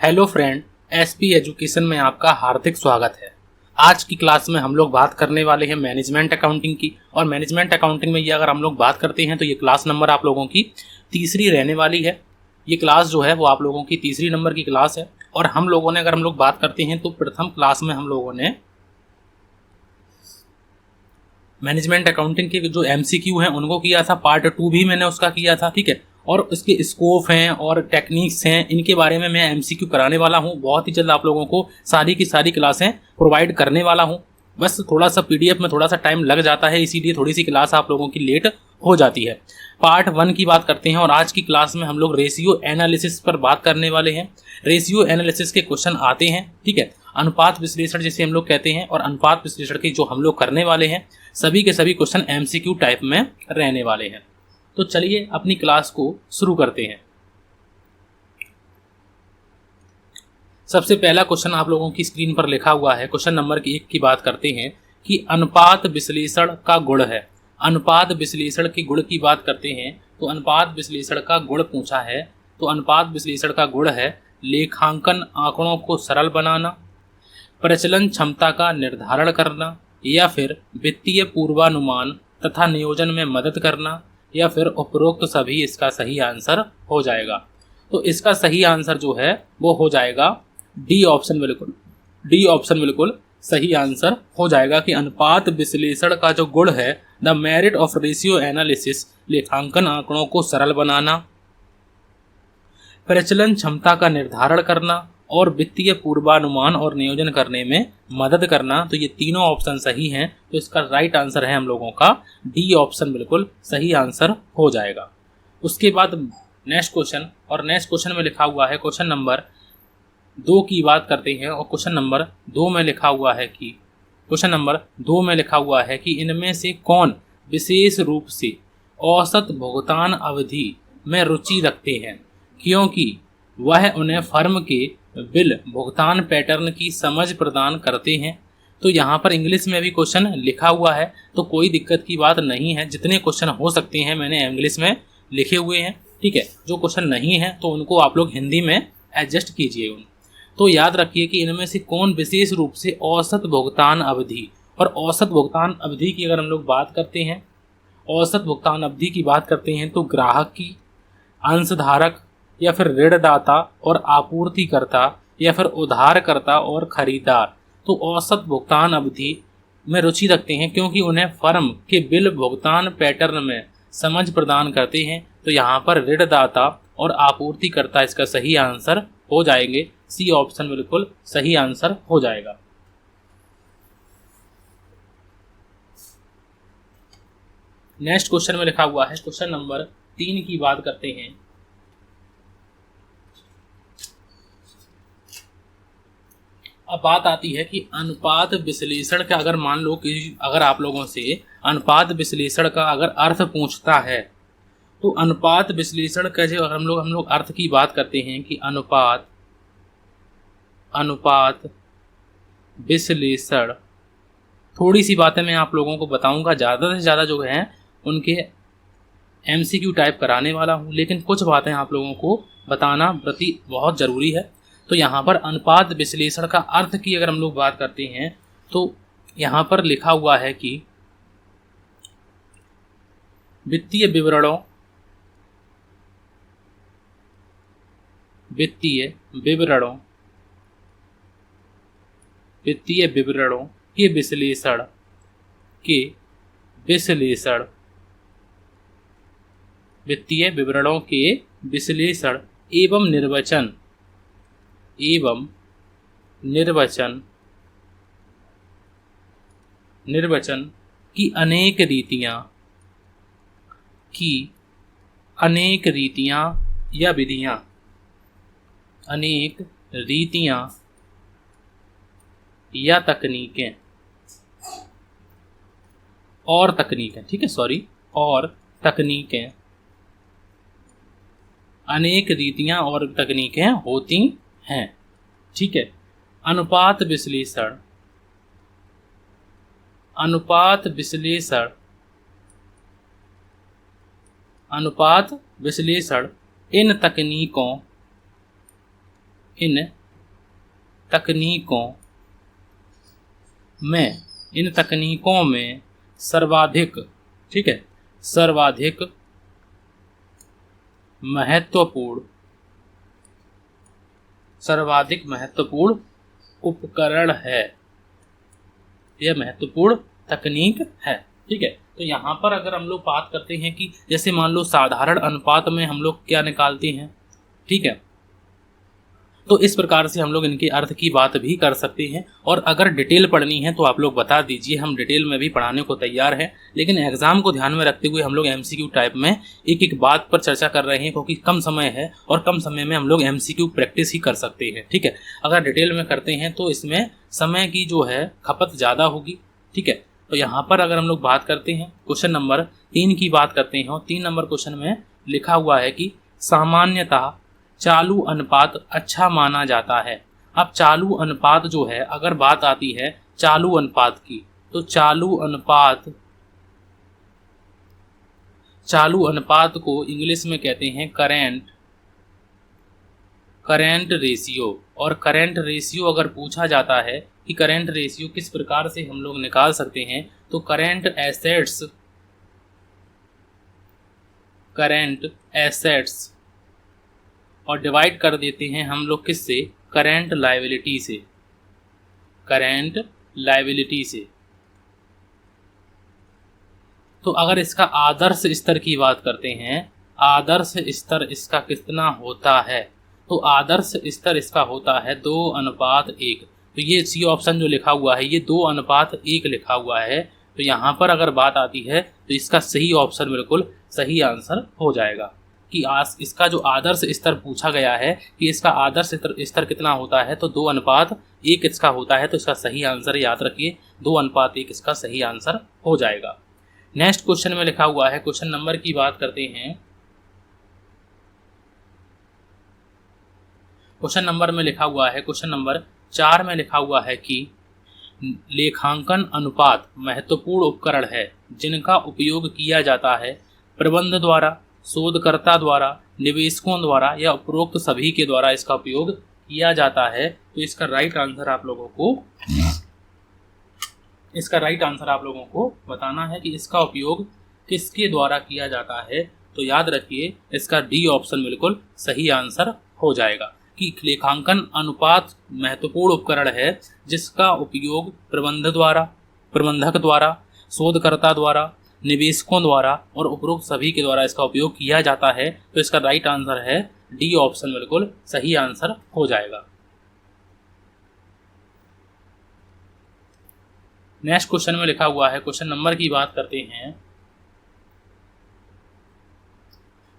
Hello friend, SP education में आपका हार्दिक स्वागत है। आज की क्लास में हम लोग बात करने वाले हैं मैनेजमेंट अकाउंटिंग की। और मैनेजमेंट अकाउंटिंग में ये अगर हम लोग बात करते हैं तो ये क्लास नंबर आप लोगों की तीसरी रहने वाली है। ये क्लास जो है वो आप लोगों की तीसरी नंबर की क्लास है। और हम लोगों ने अगर हम लोग बात करते हैं तो प्रथम क्लास में हम लोगों ने मैनेजमेंट अकाउंटिंग के जो एमसीक्यू हैं उनको किया था। पार्ट 2 भी मैंने उसका किया था, ठीक है। और इसके स्कोप हैं और टेक्निक्स हैं, इनके बारे में मैं एमसीक्यू कराने वाला हूं। बहुत ही जल्द आप लोगों को सारी की सारी क्लासें प्रोवाइड करने वाला हूं। बस थोड़ा सा पीडीएफ में थोड़ा सा टाइम लग जाता है, इसीलिए थोड़ी सी क्लास आप लोगों की लेट हो जाती है। पार्ट 1 की बात करते हैं और आज की क्लास में हम लोग रेशियो एनालिसिस पर बात करने वाले हैं। रेशियो एनालिसिस के क्वेश्चन आते हैं, ठीक है। अनुपात विश्लेषण जिसे हम लोग कहते हैं, और अनुपात विश्लेषण के जो हम लोग करने वाले हैं सभी के सभी क्वेश्चन एमसीक्यू टाइप में रहने वाले हैं। तो चलिए अपनी क्लास को शुरू करते हैं। सबसे पहला क्वेश्चन आप लोगों की स्क्रीन पर लिखा हुआ है। क्वेश्चन नंबर 1 की बात करते हैं कि अनुपात विश्लेषण का गुण है। अनुपात विश्लेषण के गुण की बात करते हैं तो अनुपात विश्लेषण का गुण पूछा है। तो अनुपात विश्लेषण का गुण है लेखांकन आंकड़ों को सरल बनाना, प्रचलन क्षमता का निर्धारण करना, या फिर वित्तीय पूर्वानुमान तथा नियोजन में मदद करना, या फिर उपरोक्त सभी इसका सही आंसर हो जाएगा। तो इसका सही आंसर जो है वो हो जाएगा डी ऑप्शन। डी ऑप्शन बिल्कुल सही आंसर हो जाएगा कि अनुपात विश्लेषण का जो गुण है, the merit of ratio analysis, लेखांकन आंकड़ों को सरल बनाना, प्रचलन क्षमता का निर्धारण करना और वित्तीय पूर्वानुमान और नियोजन करने में मदद करना। तो ये तीनों ऑप्शन सही हैं। तो इसका राइट आंसर है हम लोगों का डी ऑप्शन बिल्कुल सही आंसर हो जाएगा। उसके बाद नेक्स्ट क्वेश्चन, और नेक्स्ट क्वेश्चन में लिखा हुआ है क्वेश्चन नंबर 2 की बात करते हैं। और क्वेश्चन नंबर 2 में लिखा हुआ है कि इनमें से कौन विशेष रूप से औसत भुगतान अवधि में रुचि रखते हैं, क्योंकि वह उन्हें फर्म के बिल भुगतान पैटर्न की समझ प्रदान करते हैं। तो यहाँ पर इंग्लिश में भी क्वेश्चन लिखा हुआ है, तो कोई दिक्कत की बात नहीं है। जितने क्वेश्चन हो सकते हैं मैंने इंग्लिश में लिखे हुए हैं, ठीक है। जो क्वेश्चन नहीं है तो उनको आप लोग हिंदी में एडजस्ट कीजिए। तो याद रखिए कि इनमें से कौन विशेष रूप से औसत भुगतान अवधि, और औसत भुगतान अवधि की अगर हम लोग बात करते हैं, औसत भुगतान अवधि की बात करते हैं तो ग्राहक की, अंशधारक, या फिर ऋणदाता और आपूर्तिकर्ता, या फिर उधारकर्ता और खरीदार। तो औसत भुगतान अवधि में रुचि रखते हैं क्योंकि उन्हें फर्म के बिल भुगतान पैटर्न में समझ प्रदान करते हैं। तो यहाँ पर ऋणदाता और आपूर्तिकर्ता इसका सही आंसर हो जाएंगे। सी ऑप्शन बिल्कुल सही आंसर हो जाएगा। नेक्स्ट क्वेश्चन में लिखा हुआ है क्वेश्चन नंबर 3 की बात करते हैं। अब बात आती है कि अनुपात विश्लेषण का, अगर मान लो कि अगर आप लोगों से अनुपात विश्लेषण का अगर अर्थ पूछता है तो अनुपात विश्लेषण का जो हम लोग अर्थ की बात करते हैं कि अनुपात विश्लेषण, थोड़ी सी बातें मैं आप लोगों को बताऊंगा, ज़्यादा से ज़्यादा जो है उनके एमसीक्यू टाइप कराने वाला हूँ, लेकिन कुछ बातें आप लोगों को बताना प्रति बहुत ज़रूरी है। तो यहाँ पर अनुपात विश्लेषण का अर्थ की अगर हम लोग बात करते हैं तो यहाँ पर लिखा हुआ है कि वित्तीय विवरणों के विश्लेषण एवं निर्वचन की अनेक रीतियां या विधियां, या तकनीकें, ठीक है, और तकनीकें, अनेक रीतियां और तकनीकें होती हैं, ठीक है। अनुपात विश्लेषण इन तकनीकों इन तकनीकों में सर्वाधिक, ठीक है, सर्वाधिक महत्वपूर्ण उपकरण है, यह महत्वपूर्ण तकनीक है। ठीक है, तो यहाँ पर अगर हम लोग बात करते हैं कि जैसे मान लो साधारण अनुपात में हम लोग क्या निकालते हैं, ठीक है, तो इस प्रकार से हम लोग इनके अर्थ की बात भी कर सकते हैं। और अगर डिटेल पढ़नी है तो आप लोग बता दीजिए, हम डिटेल में भी पढ़ाने को तैयार हैं, लेकिन एग्जाम को ध्यान में रखते हुए हम लोग एमसीक्यू टाइप में एक एक बात पर चर्चा कर रहे हैं, क्योंकि कम समय है और कम समय में हम लोग एमसीक्यू प्रैक्टिस ही कर सकते हैं। ठीक है, अगर डिटेल में करते हैं तो इसमें समय की जो है खपत ज़्यादा होगी। ठीक है, तो यहाँ पर अगर हम लोग बात करते हैं क्वेश्चन नंबर 3 की बात करते हैं, और 3 नंबर क्वेश्चन में लिखा हुआ है कि सामान्यतः चालू अनुपात अच्छा माना जाता है। अब चालू अनुपात जो है, अगर बात आती है चालू अनुपात की, तो चालू अनुपात को इंग्लिश में कहते हैं करेंट रेशियो। और करेंट रेशियो अगर पूछा जाता है कि करेंट रेशियो किस प्रकार से हम लोग निकाल सकते हैं, तो करेंट एसेट्स और डिवाइड कर देते हैं हम लोग किससे, करेंट लायबिलिटी से। तो अगर इसका आदर्श स्तर की बात करते हैं, आदर्श स्तर इसका कितना होता है, तो आदर्श स्तर इसका होता है 2:1। तो ये सी ऑप्शन जो लिखा हुआ है ये 2:1 लिखा हुआ है। तो यहाँ पर अगर बात आती है तो इसका सही ऑप्शन बिल्कुल सही आंसर हो जाएगा कि इसका जो आदर्श स्तर पूछा गया है कि इसका आदर्श स्तर कितना होता है, तो 2:1 इसका होता है। तो इसका सही आंसर याद रखिए 2:1 इसका सही आंसर हो जाएगा। नेक्स्ट क्वेश्चन में लिखा हुआ है, क्वेश्चन नंबर की बात करते हैं, क्वेश्चन नंबर में लिखा हुआ है, क्वेश्चन नंबर 4 में लिखा हुआ है कि लेखांकन अनुपात महत्वपूर्ण उपकरण है जिनका उपयोग किया जाता है प्रबंध द्वारा, शोधकर्ता द्वारा, निवेशकों द्वारा या उपरोक्त सभी के द्वारा इसका उपयोग किया जाता है। तो इसका राइट आंसर आप लोगों को बताना है कि इसका उपयोग किसके द्वारा किया जाता है। तो याद रखिए इसका डी ऑप्शन बिल्कुल सही आंसर हो जाएगा कि लेखांकन अनुपात महत्वपूर्ण उपकरण है जिसका उपयोग प्रबंधक द्वारा, शोधकर्ता द्वारा, निवेशकों द्वारा और उपरोक्त सभी के द्वारा इसका उपयोग किया जाता है। तो इसका राइट आंसर है डी ऑप्शन बिल्कुल सही आंसर हो जाएगा। नेक्स्ट क्वेश्चन में लिखा हुआ है, क्वेश्चन नंबर की बात करते हैं,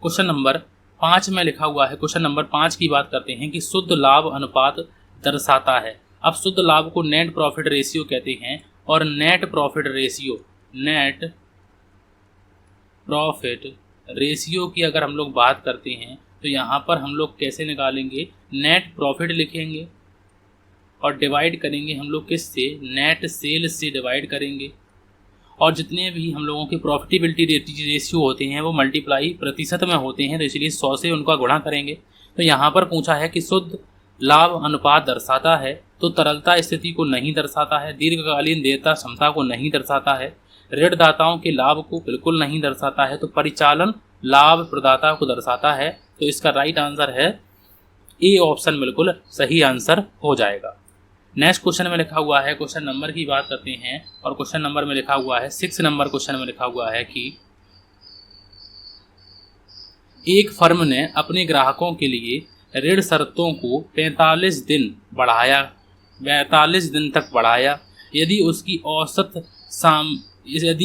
क्वेश्चन नंबर 5 में लिखा हुआ है, क्वेश्चन नंबर 5 की बात करते हैं कि शुद्ध लाभ अनुपात दर्शाता है। अब शुद्ध लाभ को नेट प्रॉफिट रेशियो कहते हैं, और नेट प्रॉफिट रेशियो की अगर हम लोग बात करते हैं तो यहाँ पर हम लोग कैसे निकालेंगे, नेट प्रॉफिट लिखेंगे और डिवाइड करेंगे हम लोग किससे, नेट सेल से डिवाइड करेंगे। और जितने भी हम लोगों के प्रॉफिटेबिलिटी रेशियो होते हैं वो मल्टीप्लाई प्रतिशत में होते हैं, तो इसलिए 100 से उनका गुणा करेंगे। तो यहाँ पर पूछा है कि शुद्ध लाभ अनुपात दर्शाता है, तो तरलता स्थिति को नहीं दर्शाता है, दीर्घकालीन देयता क्षमता को नहीं दर्शाता है, ऋणदाताओं के लाभ को बिल्कुल नहीं दर्शाता है, तो परिचालन लाभ प्रदाता को दर्शाता है। तो इसका राइट आंसर है ए ऑप्शन बिल्कुल सही आंसर हो जाएगा। नेक्स्ट क्वेश्चन में लिखा हुआ है, क्वेश्चन नंबर की बात करते हैं, और क्वेश्चन नंबर में लिखा हुआ है 6 नंबर क्वेश्चन में लिखा हुआ है कि एक फर्म ने अपने ग्राहकों के लिए ऋण शर्तों को 45 दिन तक बढ़ाया यदि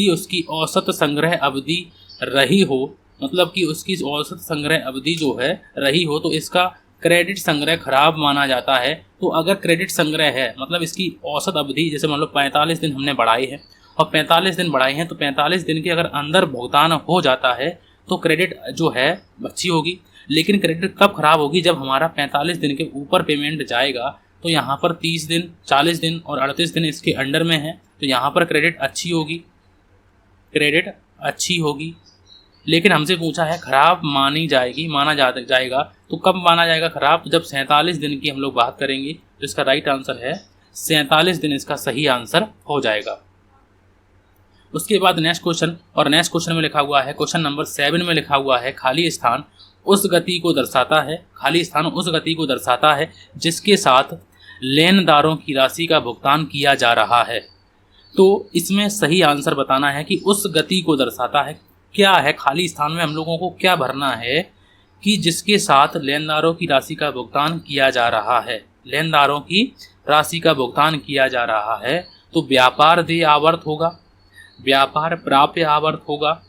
उसकी औसत संग्रह अवधि रही हो, मतलब कि उसकी औसत संग्रह अवधि जो है रही हो, तो इसका क्रेडिट संग्रह खराब माना जाता है। तो अगर क्रेडिट संग्रह है मतलब इसकी औसत अवधि जैसे मान लो 45 दिन हमने बढ़ाई है और 45 दिन बढ़ाए हैं, तो 45 दिन के अगर अंदर भुगतान हो जाता है तो क्रेडिट जो है अच्छी होगी। लेकिन क्रेडिट कब खराब होगी, जब हमारा 45 दिन के ऊपर पेमेंट जाएगा। तो यहाँ पर 30 दिन, 40 दिन और 38 दिन इसके अंडर में है, तो यहाँ पर क्रेडिट अच्छी होगी। लेकिन हमसे पूछा है खराब जाएगा। तो कब माना जाएगा खराब? तो जब 47 दिन की हम लोग बात करेंगे। तो इसका राइट आंसर है 47 दिन इसका सही आंसर हो जाएगा। उसके बाद नेक्स्ट क्वेश्चन, और नेक्स्ट क्वेश्चन में लिखा हुआ है, क्वेश्चन नंबर 7 में लिखा हुआ है, खाली स्थान उस गति को दर्शाता है, खाली स्थान उस गति को दर्शाता है जिसके साथ लेनदारों की राशि का भुगतान किया जा रहा है। तो इसमें सही आंसर बताना है कि उस गति को दर्शाता है क्या है। खाली स्थान में हम लोगों को क्या भरना है कि जिसके साथ लेनदारों की राशि का भुगतान किया जा रहा है, लेनदारों की राशि का भुगतान किया जा रहा है। तो व्यापार देय आवर्त होगा, व्यापार प्राप्य आवर्त होगा,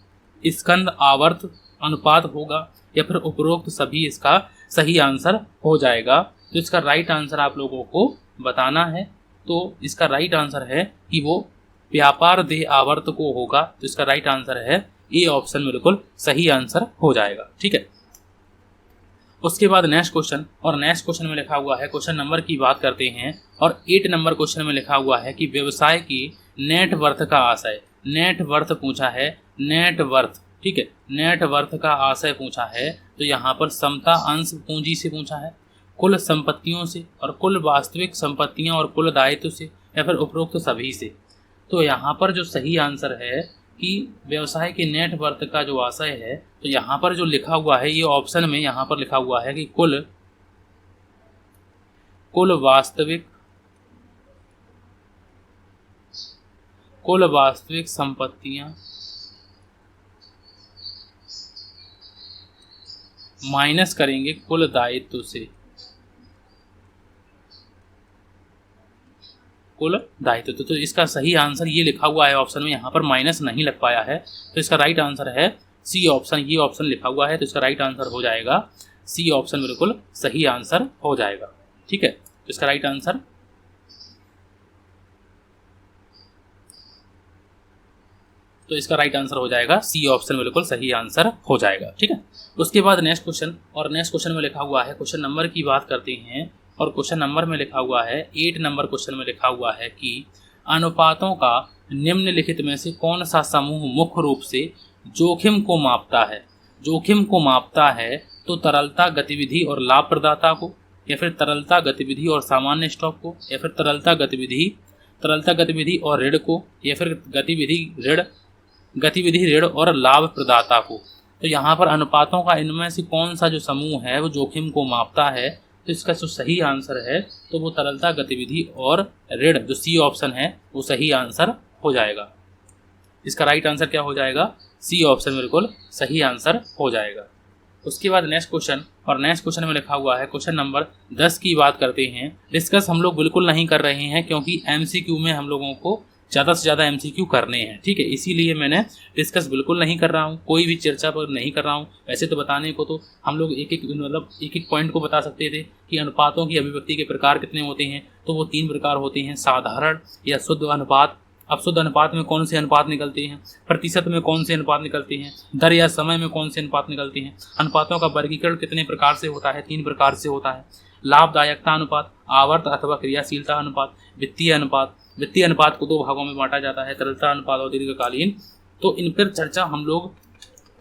स्कंद आवर्त अनुपात होगा, या फिर उपरोक्त सभी इसका सही आंसर हो जाएगा। तो इसका राइट आंसर आप लोगों को बताना है। तो इसका राइट आंसर है कि वो व्यापार देय आवर्त को होगा। तो इसका राइट आंसर है ए ऑप्शन बिल्कुल सही आंसर हो जाएगा। ठीक है। उसके बाद नेक्स्ट क्वेश्चन, और नेक्स्ट क्वेश्चन में लिखा हुआ है, क्वेश्चन नंबर की बात करते हैं, और 8 नंबर क्वेश्चन में लिखा हुआ है कि व्यवसाय की नेट वर्थ का आशय, नेट वर्थ पूछा है, नेट वर्थ। ठीक है, नेट वर्थ का आशय पूछा है। तो यहाँ पर समता अंश पूंजी से पूछा है, कुल संपत्तियों से, और कुल वास्तविक संपत्तियां और कुल दायित्व से, या फिर उपरोक्त सभी से। तो यहाँ पर जो सही आंसर है कि व्यवसाय के नेट वर्थ का जो आशय है, तो यहाँ पर जो लिखा हुआ है ये ऑप्शन में यहाँ पर लिखा हुआ है कि कुल वास्तविक संपत्तियां माइनस करेंगे कुल दायित्व से, कुल दायित्व। तो इसका सही आंसर ये लिखा हुआ है ऑप्शन में, यहाँ पर माइनस नहीं लग पाया है। तो इसका राइट आंसर है सी ऑप्शन, ये ऑप्शन लिखा हुआ है। तो इसका राइट आंसर हो जाएगा सी ऑप्शन बिल्कुल सही आंसर हो जाएगा। ठीक है, तो इसका राइट आंसर, तो इसका राइट आंसर हो जाएगा सी ऑप्शन बिल्कुल सही आंसर हो जाएगा। ठीक है। उसके बाद नेक्स्ट क्वेश्चन, और नेक्स्ट क्वेश्चन में लिखा हुआ है, क्वेश्चन नंबर की बात करते हैं, और क्वेश्चन नंबर में लिखा हुआ है 8 नंबर क्वेश्चन में लिखा हुआ है कि अनुपातों का निम्नलिखित में से कौन सा समूह मुख्य रूप से जोखिम को मापता है। जोखिम को मापता है तो तरलता, गतिविधि और लाभ प्रदाता को, या फिर तरलता, गतिविधि और सामान्य स्टॉक को, या फिर तरलता, गतिविधि और ऋण को, या फिर गतिविधि ऋण और लाभ प्रदाता को। तो यहाँ पर अनुपातों का इनमें से कौन सा जो समूह है वो जोखिम को मापता है। तो इसका जो सही आंसर है तो वो तरलता, गतिविधि और ऋण, जो सी ऑप्शन है वो सही आंसर हो जाएगा। इसका राइट आंसर क्या हो जाएगा? सी ऑप्शन बिल्कुल सही आंसर हो जाएगा। उसके बाद नेक्स्ट क्वेश्चन, और नेक्स्ट क्वेश्चन में लिखा हुआ है, क्वेश्चन नंबर 10 की बात करते हैं। डिस्कस हम लोग बिल्कुल नहीं कर रहे हैं क्योंकि एमसीक्यू में हम लोगों को ज़्यादा से ज़्यादा एमसीक्यू करने हैं। ठीक है, इसीलिए मैंने डिस्कस बिल्कुल नहीं कर रहा हूँ, कोई भी चर्चा पर नहीं कर रहा हूँ। वैसे तो बताने को तो हम लोग एक एक पॉइंट को बता सकते थे कि अनुपातों की अभिव्यक्ति के प्रकार कितने होते हैं। तो वो 3 प्रकार होते हैं, साधारण या शुद्ध अनुपात। अब शुद्ध अनुपात में कौन से अनुपात निकलते हैं, प्रतिशत में कौन से अनुपात निकलते हैं, दर या समय में कौन से अनुपात निकलते हैं। अनुपातों का वर्गीकरण कितने प्रकार से होता है? 3 प्रकार से होता है। लाभदायकता अनुपात, आवर्त अथवा क्रियाशीलता अनुपात, वित्तीय अनुपात। वित्तीय अनुपात को 2 भागों में बांटा जाता है, तरलता अनुपात और दीर्घकालीन। तो इन पर चर्चा हम लोग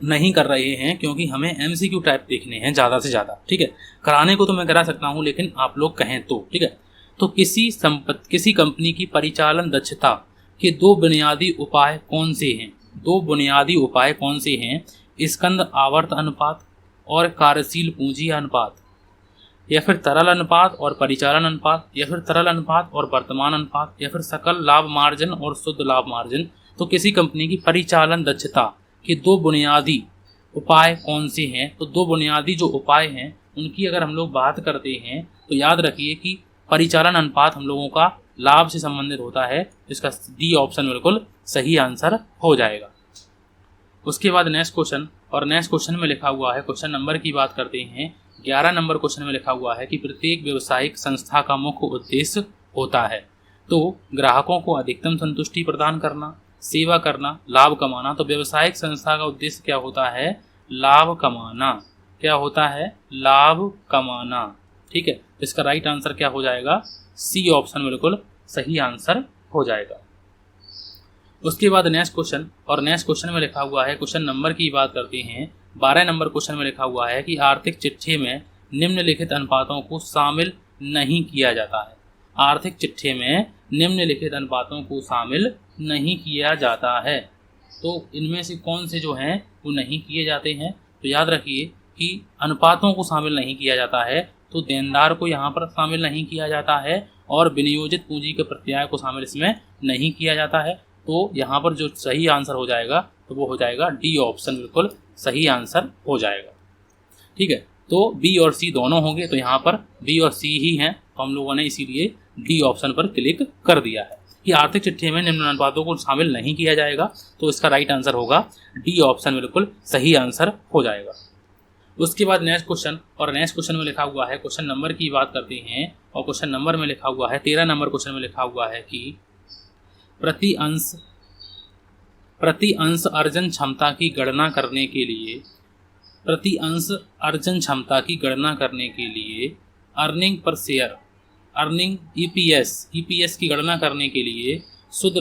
नहीं कर रहे हैं क्योंकि हमें एमसीक्यू टाइप देखने हैं ज़्यादा से ज़्यादा। ठीक है, कराने को तो मैं करा सकता हूँ लेकिन आप लोग कहें तो। ठीक है, तो किसी कंपनी की परिचालन दक्षता के 2 बुनियादी उपाय कौन से हैं? 2 बुनियादी उपाय कौन से हैं? स्कंद आवर्त अनुपात और कार्यशील पूंजी अनुपात, या फिर तरल अनुपात और परिचालन अनुपात, या फिर तरल अनुपात और वर्तमान अनुपात, या फिर सकल लाभ मार्जिन और शुद्ध लाभ मार्जिन। तो किसी कंपनी की परिचालन दक्षता के 2 बुनियादी उपाय कौन से हैं? तो 2 बुनियादी जो उपाय हैं उनकी अगर हम लोग बात करते हैं तो याद रखिए कि परिचालन अनुपात हम लोगों का लाभ से संबंधित होता है। इसका डी ऑप्शन बिल्कुल सही आंसर हो जाएगा। उसके बाद नेक्स्ट क्वेश्चन, और नेक्स्ट क्वेश्चन में लिखा हुआ है, क्वेश्चन नंबर की बात करते हैं, 11 नंबर क्वेश्चन में लिखा हुआ है कि प्रत्येक व्यावसायिक संस्था का मुख्य उद्देश्य होता है तो ग्राहकों को अधिकतम संतुष्टि प्रदान करना, सेवा करना, लाभ कमाना। तो व्यावसायिक संस्था का उद्देश्य क्या होता है? लाभ कमाना। क्या होता है? लाभ कमाना। ठीक है, तो इसका राइट आंसर क्या हो जाएगा? सी ऑप्शन बिल्कुल सही आंसर हो जाएगा। उसके बाद नेक्स्ट क्वेश्चन, और नेक्स्ट क्वेश्चन में लिखा हुआ है, क्वेश्चन नंबर की बात करते हैं। 12 नंबर क्वेश्चन में लिखा हुआ है कि आर्थिक चिट्ठे में निम्नलिखित अनुपातों को शामिल नहीं किया जाता है। आर्थिक चिट्ठे में निम्नलिखित अनुपातों को शामिल नहीं किया जाता है। तो इनमें से कौन से जो हैं वो नहीं किए जाते हैं? तो याद रखिए कि अनुपातों को शामिल नहीं किया जाता है तो देनदार को यहाँ पर शामिल नहीं किया जाता है और विनियोजित पूंजी के प्रत्याय को शामिल इसमें नहीं किया जाता है। तो यहाँ पर जो सही आंसर हो जाएगा तो वो हो जाएगा डी ऑप्शन, बिल्कुल सही आंसर हो जाएगा। ठीक है, तो बी और सी दोनों होंगे, तो यहाँ पर बी और सी ही हैं, तो हम लोगों ने इसीलिए डी ऑप्शन पर क्लिक कर दिया है कि आर्थिक चिट्ठे में निम्न अनुपातों को शामिल नहीं किया जाएगा। तो इसका राइट आंसर होगा डी ऑप्शन, बिल्कुल सही आंसर हो जाएगा। उसके बाद नेक्स्ट क्वेश्चन, और नेक्स्ट क्वेश्चन में लिखा हुआ है, क्वेश्चन नंबर की बात करते हैं, और क्वेश्चन नंबर में लिखा हुआ है 13 नंबर क्वेश्चन में लिखा हुआ है कि प्रति अंश अर्जन क्षमता की गणना करने के लिए, प्रति अंश अर्जन क्षमता की गणना करने के लिए earning per share, earning EPS की गणना करने के लिए शुद्ध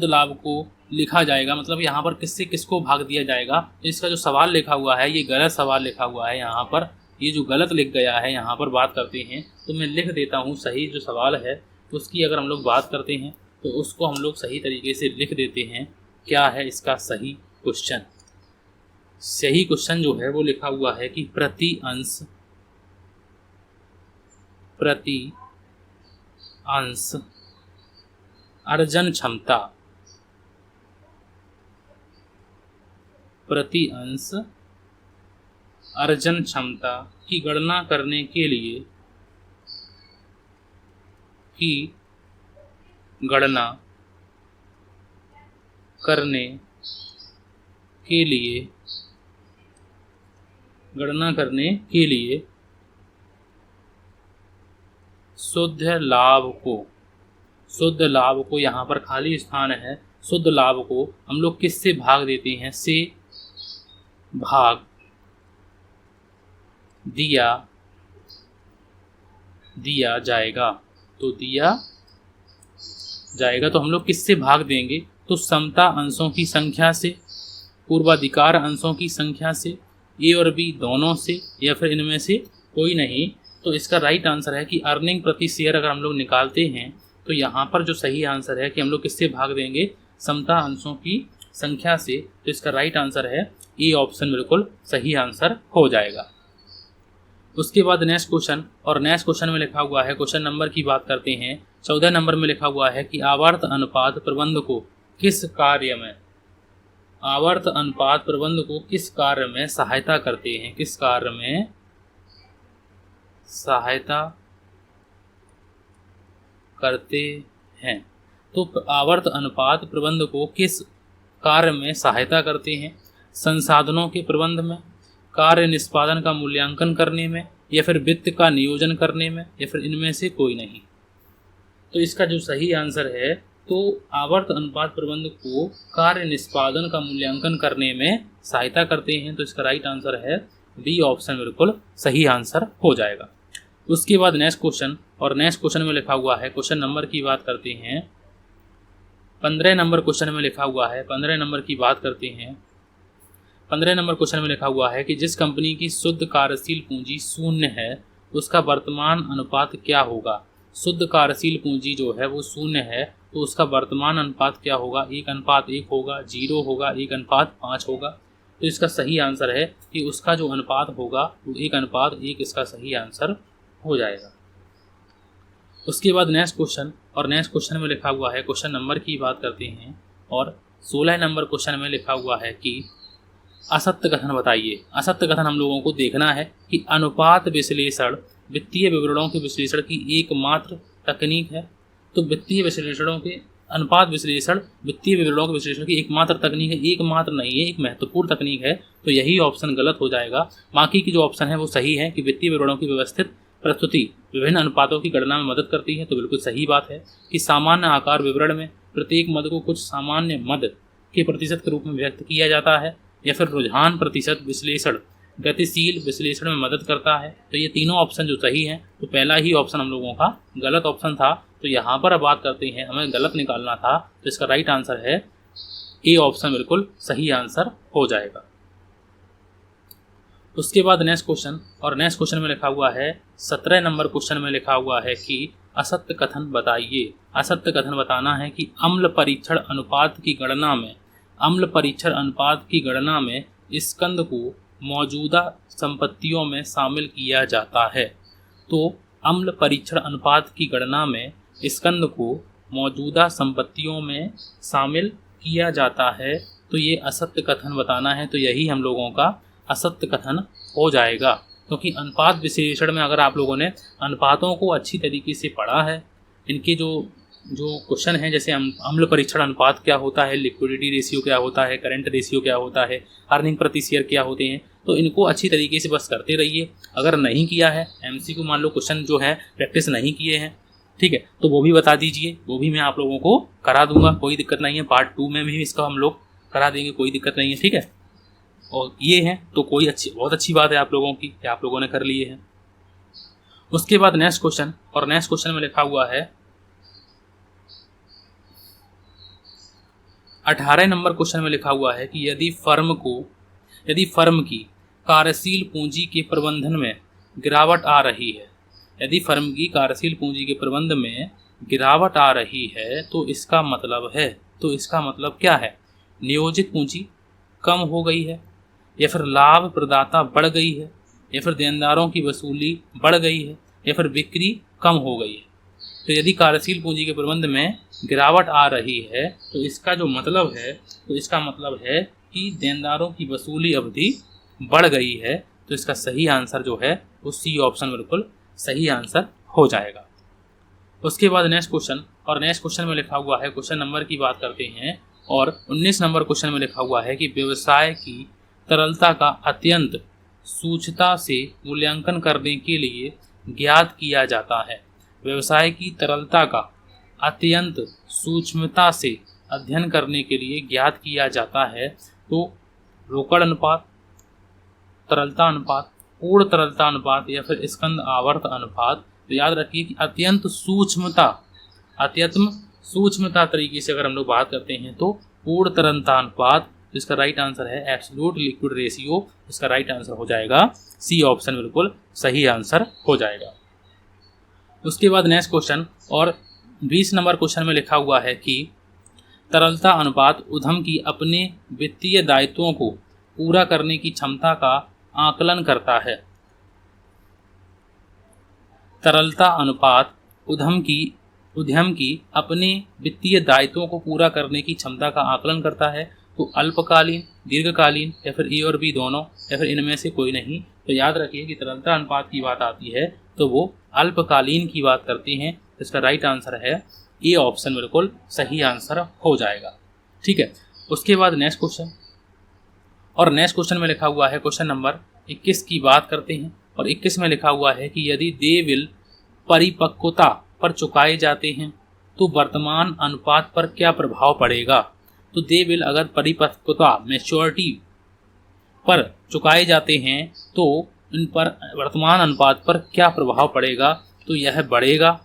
लाभ को लिखा जाएगा। मतलब यहाँ पर किससे किसको भाग दिया जाएगा। तो इसका जो सवाल लिखा हुआ है ये गलत सवाल लिखा हुआ है, यहाँ पर ये जो गलत लिख गया है यहाँ पर बात करते हैं, तो मैं लिख देता हूँ सही जो सवाल है उसकी अगर हम लोग बात करते हैं तो उसको हम लोग सही तरीके से लिख देते हैं। क्या है इसका सही क्वेश्चन? सही क्वेश्चन जो है वो लिखा हुआ है कि प्रति अंश अर्जन क्षमता, प्रति अंश अर्जन क्षमता की गणना करने के लिए गणना करने के लिए शुद्ध लाभ को यहाँ पर खाली स्थान है, शुद्ध लाभ को हम लोग किससे भाग देते हैं? से भाग दिया जाएगा। तो दिया जाएगा तो हम लोग किससे भाग देंगे? तो समता अंशों की संख्या से, पूर्वाधिकार अंशों की संख्या से, ए और बी दोनों से, या फिर इनमें से कोई नहीं। तो इसका राइट आंसर है कि अर्निंग प्रति शेयर अगर हम लोग निकालते हैं तो यहाँ पर जो सही आंसर है कि हम लोग किससे भाग देंगे? समता अंशों की संख्या से। तो इसका राइट आंसर है ए ऑप्शन, बिल्कुल सही आंसर हो जाएगा। उसके बाद नेक्स्ट क्वेश्चन, और नेक्स्ट क्वेश्चन में लिखा हुआ है, क्वेश्चन नंबर की बात करते हैं, 14 नंबर में लिखा हुआ है कि आवर्त अनुपात प्रबंध को किस कार्य में सहायता करते हैं? किस कार्य में सहायता करते हैं? तो आवर्त अनुपात प्रबंध को किस कार्य में सहायता करते हैं? संसाधनों के प्रबंध में, कार्य निष्पादन का मूल्यांकन करने में, या फिर वित्त का नियोजन करने में, या फिर इनमें से कोई नहीं। तो इसका जो सही आंसर है तो आवर्त अनुपात प्रबंध को कार्य निष्पादन का मूल्यांकन करने में सहायता करते हैं। तो इसका राइट आंसर है बी ऑप्शन, बिल्कुल सही आंसर हो जाएगा। उसके बाद नेक्स्ट क्वेश्चन, और नेक्स्ट क्वेश्चन में लिखा हुआ है, क्वेश्चन नंबर की बात करते हैं, 15 नंबर क्वेश्चन में लिखा हुआ है, 15 नंबर की बात करते हैं। 15 नंबर क्वेश्चन में लिखा हुआ है कि जिस कंपनी की शुद्ध कार्यशील पूंजी 0 है उसका वर्तमान अनुपात क्या होगा? शुद्ध कार्यशील पूंजी जो है वो 0 है तो उसका वर्तमान अनुपात क्या होगा? 1:1 होगा, 0 होगा, 1:5 होगा। तो इसका सही आंसर है कि उसका जो अनुपात होगा वो 1:1 इसका सही आंसर हो जाएगा। उसके बाद नेक्स्ट क्वेश्चन, और नेक्स्ट क्वेश्चन में लिखा हुआ है, क्वेश्चन नंबर की बात करते हैं, और 16 नंबर क्वेश्चन में लिखा हुआ है कि असत्य कथन बताइए। असत्य कथन हम लोगों को देखना है कि अनुपात विश्लेषण वित्तीय विवरणों के विश्लेषण की एकमात्र तकनीक है। तो वित्तीय विश्लेषणों के अनुपात विश्लेषण वित्तीय विवरणों के विश्लेषण की एकमात्र तकनीक है, एकमात्र नहीं है, एक महत्वपूर्ण तकनीक है। तो यही ऑप्शन गलत हो जाएगा। बाकी की जो ऑप्शन है वो सही है कि वित्तीय विवरणों की व्यवस्थित प्रस्तुति विभिन्न अनुपातों की गणना में मदद करती है। तो बिल्कुल सही बात है कि सामान्य आकार विवरण में प्रत्येक मद को कुछ सामान्य मद के प्रतिशत के रूप में व्यक्त किया जाता है, या फिर रुझान प्रतिशत विश्लेषण गतिशील विश्लेषण में मदद करता है। तो ये तीनों ऑप्शन जो सही हैं, तो पहला ही ऑप्शन हम लोगों का गलत ऑप्शन था, तो यहाँ पर अब बात करते हैं, हमें गलत निकालना था, तो इसका राइट आंसर है ए ऑप्शन बिल्कुल सही आंसर हो जाएगा। उसके बाद नेक्स्ट क्वेश्चन, और नेक्स्ट क्वेश्चन में लिखा हुआ है 17 नंबर क्वेश्चन में लिखा हुआ है कि असत्य कथन बताइए। असत्य कथन बताना है कि अम्ल परीक्षण अनुपात की गणना में, अम्ल परीक्षण अनुपात की गणना में स्कंद को मौजूदा संपत्तियों में शामिल किया जाता है। तो अम्ल परीक्षण अनुपात की गणना में स्कंद को मौजूदा संपत्तियों में शामिल किया जाता है, तो ये असत्य कथन बताना है। तो यही हम लोगों का असत्य कथन हो जाएगा, क्योंकि अनुपात विश्लेषण में अगर आप लोगों ने अनुपातों को अच्छी तरीके से पढ़ा है, इनके जो क्वेश्चन है, जैसे अम्ल परीक्षण अनुपात क्या होता है, लिक्विडिटी रेशियो क्या होता है, करंट रेशियो क्या होता है, अर्निंग प्रति शेयर क्या होते हैं, तो इनको अच्छी तरीके से बस करते रहिए। अगर नहीं किया है, एमसीक्यू मान लो क्वेश्चन जो है प्रैक्टिस नहीं किए हैं, ठीक है, तो वो भी बता दीजिए, वो भी मैं आप लोगों को करा दूंगा, कोई दिक्कत नहीं है। पार्ट 2 में भी इसका हम लोग करा देंगे, कोई दिक्कत नहीं है, ठीक है। और ये है तो बहुत अच्छी बात है आप लोगों की कि आप लोगों ने कर लिए हैं। उसके बाद नेक्स्ट क्वेश्चन, और नेक्स्ट क्वेश्चन में लिखा हुआ है 18 नंबर क्वेश्चन में लिखा हुआ है कि यदि फर्म की कार्यशील पूंजी के प्रबंधन में गिरावट आ रही है, यदि फर्म की कार्यशील पूंजी के प्रबंध में गिरावट आ रही है, तो इसका मतलब क्या है? नियोजित पूंजी कम हो गई है, या फिर लाभ प्रदाता बढ़ गई है, या फिर देनदारों की वसूली बढ़ गई है, या फिर बिक्री कम हो गई है। तो यदि कार्यशील पूंजी के प्रबंध में गिरावट आ रही है, तो इसका मतलब है कि देनदारों की वसूली अवधि बढ़ गई है। तो इसका सही आंसर जो है वो सी ऑप्शन बिल्कुल सही आंसर हो जाएगा। उसके बाद नेक्स्ट क्वेश्चन, और नेक्स्ट क्वेश्चन में लिखा हुआ है, क्वेश्चन नंबर की बात करते हैं, और 19 नंबर क्वेश्चन में लिखा हुआ है कि व्यवसाय की तरलता का अत्यंत सूक्ष्मता से मूल्यांकन करने के लिए ज्ञात किया जाता है। व्यवसाय की तरलता का अत्यंत सूक्ष्मता से अध्ययन करने के लिए ज्ञात किया जाता है। तो रोकड़ अनुपात, तरलता अनुपात, पूर्ण तरलता अनुपात, या फिर स्कंद आवर्त अनुपात। तो याद रखिए कि अत्यंत सूक्ष्मता तरीके से अगर हम लोग बात करते हैं तो पूर्ण तरलता अनुपात। इसका राइट आंसर है एब्सोल्यूट लिक्विड रेशियो। इसका राइट आंसर हो जाएगा सी ऑप्शन बिल्कुल सही आंसर हो जाएगा। उसके बाद नेक्स्ट क्वेश्चन, और 20 नंबर क्वेश्चन में लिखा हुआ है कि तरलता अनुपात उद्यम की अपने वित्तीय दायित्वों को पूरा करने की क्षमता का आकलन करता है। तरलता अनुपात उद्यम की अपने वित्तीय दायित्वों को पूरा करने की क्षमता का आकलन करता है। तो अल्पकालीन, दीर्घकालीन, या फिर ए और बी दोनों, या फिर इनमें से कोई नहीं। तो याद रखिए कि तरलता अनुपात की बात आती है तो वो अल्पकालीन की बात करते हैं। इसका राइट आंसर है ए ऑप्शन बिल्कुल सही आंसर हो जाएगा, ठीक है। उसके बाद नेक्स्ट क्वेश्चन, और नेक्स्ट क्वेश्चन में लिखा हुआ है क्वेश्चन नंबर 21 की बात करते हैं, और 21 में लिखा हुआ है कि यदि देय परिपक्वता पर चुकाए जाते हैं तो वर्तमान अनुपात पर क्या प्रभाव पड़ेगा। तो देय बिल अगर परिपक्वता मैच्योरिटी पर चुकाए जाते हैं तो इन पर वर्तमान अनुपात पर क्या प्रभाव पड़ेगा। तो यह बढ़ेगा,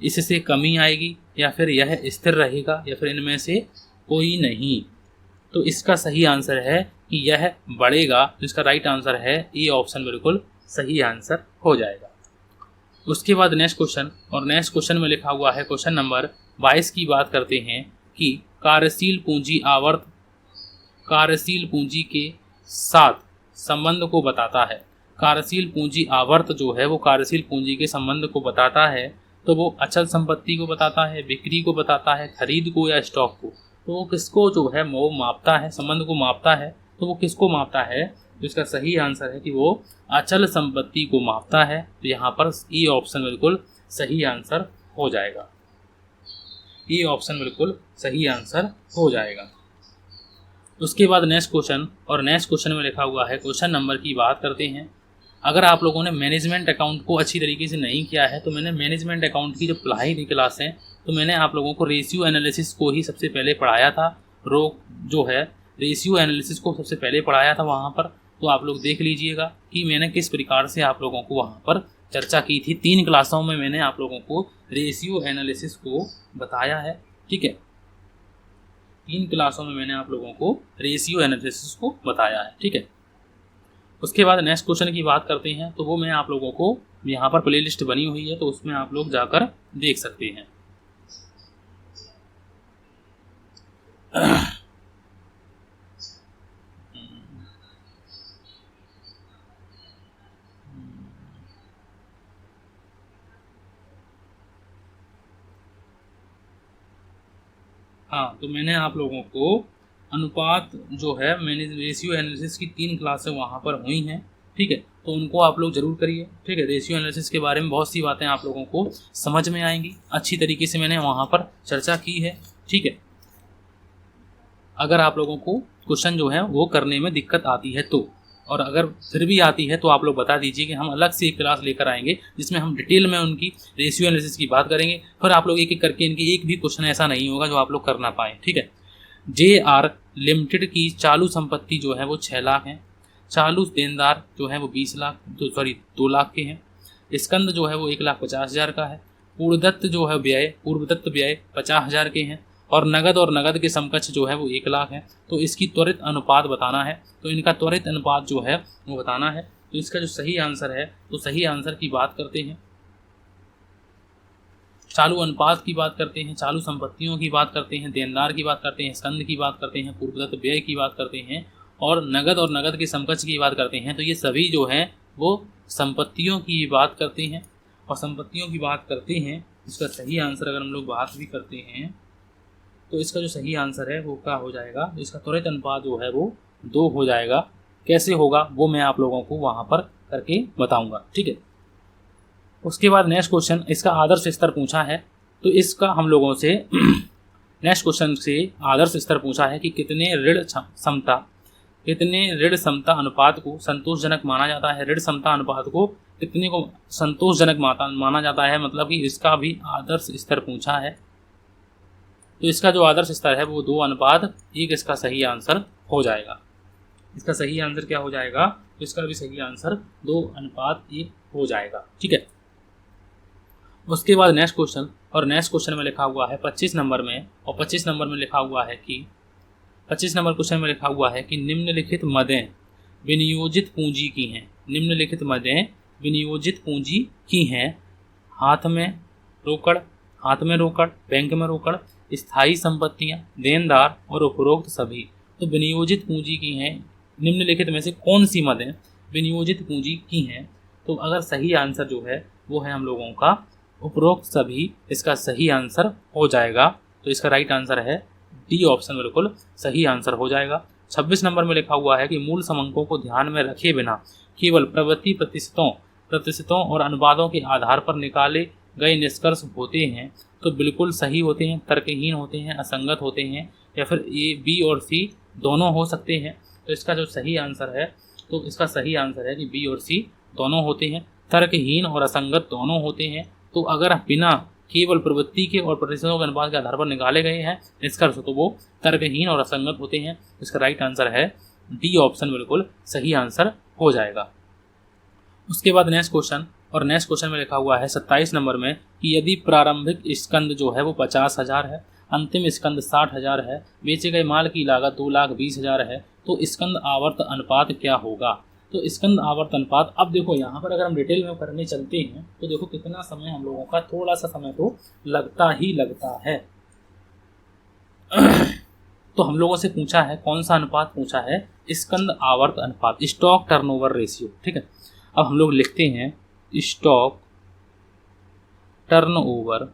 इससे कमी आएगी, या फिर यह स्थिर रहेगा, या फिर इनमें से कोई नहीं। तो इसका सही आंसर है कि यह बढ़ेगा। तो इसका राइट आंसर है ए ऑप्शन बिल्कुल सही आंसर हो जाएगा। उसके बाद नेक्स्ट क्वेश्चन, और नेक्स्ट क्वेश्चन में लिखा हुआ है क्वेश्चन नंबर 22 की बात करते हैं कि कार्यशील पूंजी के साथ संबंध को बताता है। कार्यशील पूंजी आवर्त जो है वो कार्यशील पूंजी के संबंध को बताता है। तो वो अचल संपत्ति को बताता है, बिक्री को बताता है, खरीद को या स्टॉक को। तो वो किसको जो है वो मापता है, संबंध को मापता है। तो वो किसको मापता है? तो इसका सही आंसर है कि वो अचल संपत्ति को मापता है। तो यहाँ पर ए ऑप्शन बिल्कुल सही आंसर हो जाएगा। ए ऑप्शन बिल्कुल सही आंसर हो जाएगा। उसके बाद नेक्स्ट क्वेश्चन, और नेक्स्ट क्वेश्चन में लिखा हुआ है क्वेश्चन नंबर की बात करते हैं। अगर आप लोगों ने मैनेजमेंट अकाउंट को अच्छी तरीके से नहीं किया है तो मैंने मैनेजमेंट अकाउंट की जो पढ़ाई थी क्लास है तो मैंने आप लोगों को रेशियो एनालिसिस को ही सबसे पहले पढ़ाया था। रेशियो एनालिसिस को सबसे पहले पढ़ाया था वहाँ पर। तो आप लोग देख लीजिएगा कि मैंने किस प्रकार से आप लोगों को वहाँ पर चर्चा की थी। 3 क्लासों में मैंने आप लोगों को रेशियो एनालिसिस को बताया है। ठीक है, 3 क्लासों में मैंने आप लोगों को रेशियो एनालिसिस को बताया है। ठीक है, उसके बाद नेक्स्ट क्वेश्चन की बात करते हैं, तो वो मैं आप लोगों को यहाँ पर प्लेलिस्ट बनी हुई है, तो उसमें आप लोग जाकर देख सकते हैं। हाँ, तो मैंने आप लोगों को अनुपात जो है, मैंने रेशियो एनालिसिस की 3 क्लासें वहाँ पर हुई हैं। ठीक है, तो उनको आप लोग ज़रूर करिए। ठीक है, रेशियो एनालिसिस के बारे में बहुत सी बातें आप लोगों को समझ में आएंगी, अच्छी तरीके से मैंने वहाँ पर चर्चा की है। ठीक है, अगर आप लोगों को क्वेश्चन जो है वो करने में दिक्कत आती है तो, और अगर फिर भी आती है तो आप लोग बता दीजिए कि हम अलग से एक क्लास लेकर आएंगे जिसमें हम डिटेल में उनकी रेशियो एनालिसिस की बात करेंगे। फिर आप लोग एक एक करके इनकी एक भी क्वेश्चन ऐसा नहीं होगा जो आप लोग कर ना पाए। ठीक है, JR लिमिटेड की चालू संपत्ति जो है वो 6 लाख है, चालू देनदार जो है वो 2 लाख के हैं, स्कंद जो है वो 1,50,000 का है, पूर्वदत्त जो है पूर्वदत्त व्यय 50,000 के हैं, और नगद के समकक्ष जो है वो 1 लाख है। तो इसकी त्वरित अनुपात बताना है, तो इनका त्वरित अनुपात जो है वो बताना है। तो इसका जो सही आंसर है, तो सही आंसर की बात करते हैं, चालू अनुपात की बात करते हैं, चालू संपत्तियों की बात करते हैं, देनदार की बात करते हैं, स्कंद की बात करते हैं, पूर्वदत्त व्यय की बात करते हैं, और नगद के समकक्ष की बात करते हैं। तो ये सभी जो है वो संपत्तियों की बात करते हैं, और संपत्तियों की बात करते हैं। इसका सही आंसर अगर हम लोग बात भी करते हैं, तो इसका जो सही आंसर है वो क्या हो जाएगा, इसका त्वरित अनुपात जो है वो 2 हो जाएगा। कैसे होगा वो मैं आप लोगों को वहाँ पर करके बताऊँगा। ठीक है, उसके बाद नेक्स्ट क्वेश्चन, इसका आदर्श स्तर पूछा है। तो इसका हम लोगों से नेक्स्ट क्वेश्चन से आदर्श स्तर पूछा है कि कितने ऋण समता अनुपात को संतोषजनक माना जाता है। ऋण समता अनुपात को कितने को संतोषजनक माना जाता है, मतलब कि इसका भी आदर्श स्तर पूछा है। तो इसका जो आदर्श स्तर है वो 2:1 इसका सही आंसर हो जाएगा। इसका सही आंसर क्या हो जाएगा, तो इसका भी सही आंसर 2:1 हो जाएगा। ठीक है, उसके बाद नेक्स्ट क्वेश्चन, और नेक्स्ट क्वेश्चन में लिखा हुआ है 25 नंबर में, और 25 नंबर में लिखा हुआ है कि 25 नंबर क्वेश्चन में लिखा हुआ है कि निम्नलिखित मदें विनियोजित पूंजी की हैं। निम्नलिखित मदें विनियोजित पूंजी की हैं, हाथ में रोकड़, बैंक में रोकड़, स्थायी संपत्तियां, देनदार और उपरोक्त सभी। तो विनियोजित पूंजी की हैं, निम्नलिखित में से कौन सी मदें विनियोजित पूंजी की हैं। तो अगर सही आंसर जो है वो है हम लोगों का उपरोक्त सभी, इसका सही आंसर हो जाएगा। तो इसका राइट आंसर है डी ऑप्शन, बिल्कुल सही आंसर हो जाएगा। 26 नंबर में लिखा हुआ है कि मूल समंकों को ध्यान में रखे बिना केवल प्रवृत्ति प्रतिशतों और अनुपातों के आधार पर निकाले गए निष्कर्ष होते हैं तो बिल्कुल सही होते हैं, तर्कहीन होते हैं, असंगत होते हैं, या फिर ए, बी और सी दोनों हो सकते हैं। तो इसका जो सही आंसर है, तो इसका सही आंसर है कि बी और सी दोनों होते हैं, तर्कहीन और असंगत दोनों होते हैं। तो अगर बिना केवल प्रवृत्ति के और प्रतिशतों के अनुपात के आधार पर निकाले गए हैं निष्कर्ष, तो वो तर्कहीन और असंगत होते हैं। इसका राइट आंसर है डी ऑप्शन, बिल्कुल सही आंसर हो जाएगा। उसके बाद नेक्स्ट क्वेश्चन, और नेक्स्ट क्वेश्चन में लिखा हुआ है 27 नंबर में कि यदि प्रारंभिक स्कंद जो है वो 50,000 है, अंतिम स्कंद 60,000 है, बेचे गए माल की लागत 2,20,000 है, तो स्कंद आवर्त अनुपात क्या होगा। तो स्कंद आवर्त अनुपात, अब देखो यहाँ पर अगर हम डिटेल में करने चलते हैं तो देखो कितना समय हम लोगों का, थोड़ा सा समय तो लगता ही लगता है। तो हम लोगों से पूछा है कौन सा अनुपात पूछा है, स्कंद आवर्त अनुपात, स्टॉक टर्नओवर रेशियो। ठीक है, अब हम लोग लिखते हैं स्टॉक टर्नओवर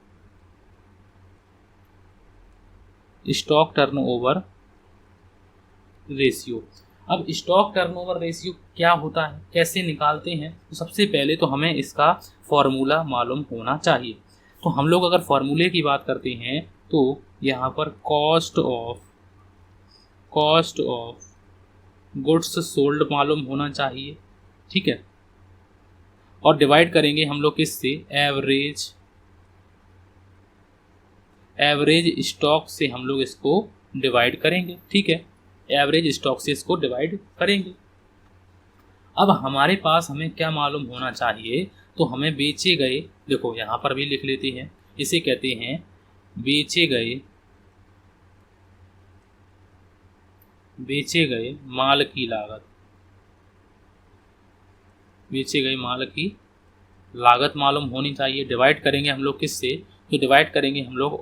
रेशियो। अब स्टॉक टर्नओवर रेशियो क्या होता है, कैसे निकालते हैं, तो सबसे पहले तो हमें इसका फॉर्मूला मालूम होना चाहिए। तो हम लोग अगर फॉर्मूले की बात करते हैं तो यहाँ पर कॉस्ट ऑफ गुड्स सोल्ड मालूम होना चाहिए। ठीक है, और डिवाइड करेंगे हम लोग किससे, एवरेज स्टॉक से हम लोग इसको डिवाइड करेंगे। ठीक है, एवरेज स्टॉक से इसको डिवाइड करेंगे। अब हमारे पास हमें क्या मालूम होना चाहिए, तो हमें बेचे गए, देखो यहाँ पर भी लिख लेते हैं, इसे कहते हैं बेचे गए माल की लागत। बेचे गए माल की लागत मालूम होनी चाहिए। डिवाइड करेंगे हम लोग किससे? तो डिवाइड करेंगे हम लोग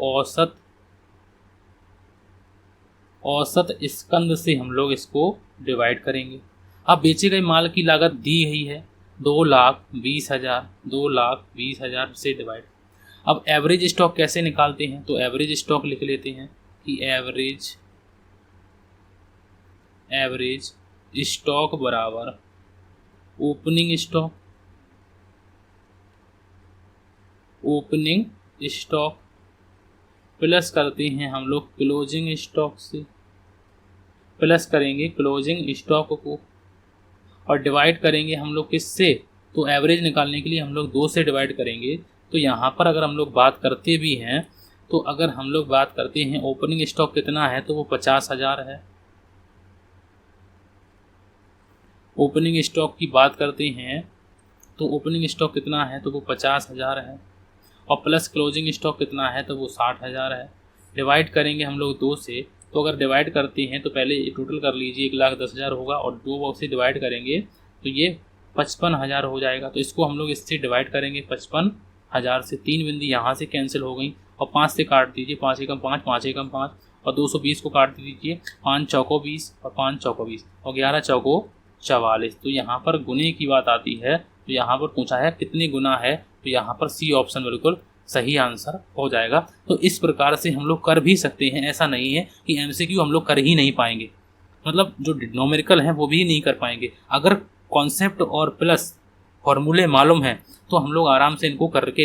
औसत स्कंद से हम लोग इसको डिवाइड करेंगे। अब बेचे गए माल की लागत दी गई है 2,20,000, 2,20,000 से डिवाइड। अब एवरेज स्टॉक कैसे निकालते हैं? तो एवरेज स्टॉक लिख लेते हैं कि एवरेज स्टॉक बराबर ओपनिंग स्टॉक प्लस करते हैं हम लोग क्लोजिंग स्टॉक से, प्लस करेंगे क्लोजिंग स्टॉक को, और डिवाइड करेंगे हम लोग किससे? तो एवरेज निकालने के लिए हम लोग 2 से डिवाइड करेंगे। तो यहाँ पर अगर हम लोग बात करते भी हैं, तो अगर हम लोग बात करते हैं ओपनिंग स्टॉक कितना है, तो वो 50,000 है। ओपनिंग स्टॉक की बात करते हैं तो ओपनिंग स्टॉक कितना है, तो वो 50,000 है, और प्लस क्लोजिंग स्टॉक कितना है, तो वो 60,000 है। डिवाइड करेंगे हम लोग 2 से। तो अगर डिवाइड करते हैं तो पहले टोटल कर लीजिए, 1,10,000 होगा, और 2 से डिवाइड करेंगे तो ये 55,000 हो जाएगा। तो इसको हम लोग इससे डिवाइड करेंगे 55,000 से। 3 बिंदी यहाँ से कैंसिल हो गई, और 5 से काट दीजिए, 5 एकम 5, 5 एकम 5, और 220 को काट दीजिए, 5 चौको 20 और 5 चौको 20 और 11 चौको 44। तो यहाँ पर गुने की बात आती है, तो यहाँ पर पूछा है कितने गुना है, तो यहाँ पर सी ऑप्शन बिल्कुल सही आंसर हो जाएगा। तो इस प्रकार से हम लोग कर भी सकते हैं, ऐसा नहीं है कि एमसीक्यू हम लोग कर ही नहीं पाएंगे, मतलब जो न्यूमेरिकल हैं वो भी नहीं कर पाएंगे। अगर कॉन्सेप्ट और प्लस फॉर्मूले मालूम है तो हम लोग आराम से इनको कर ले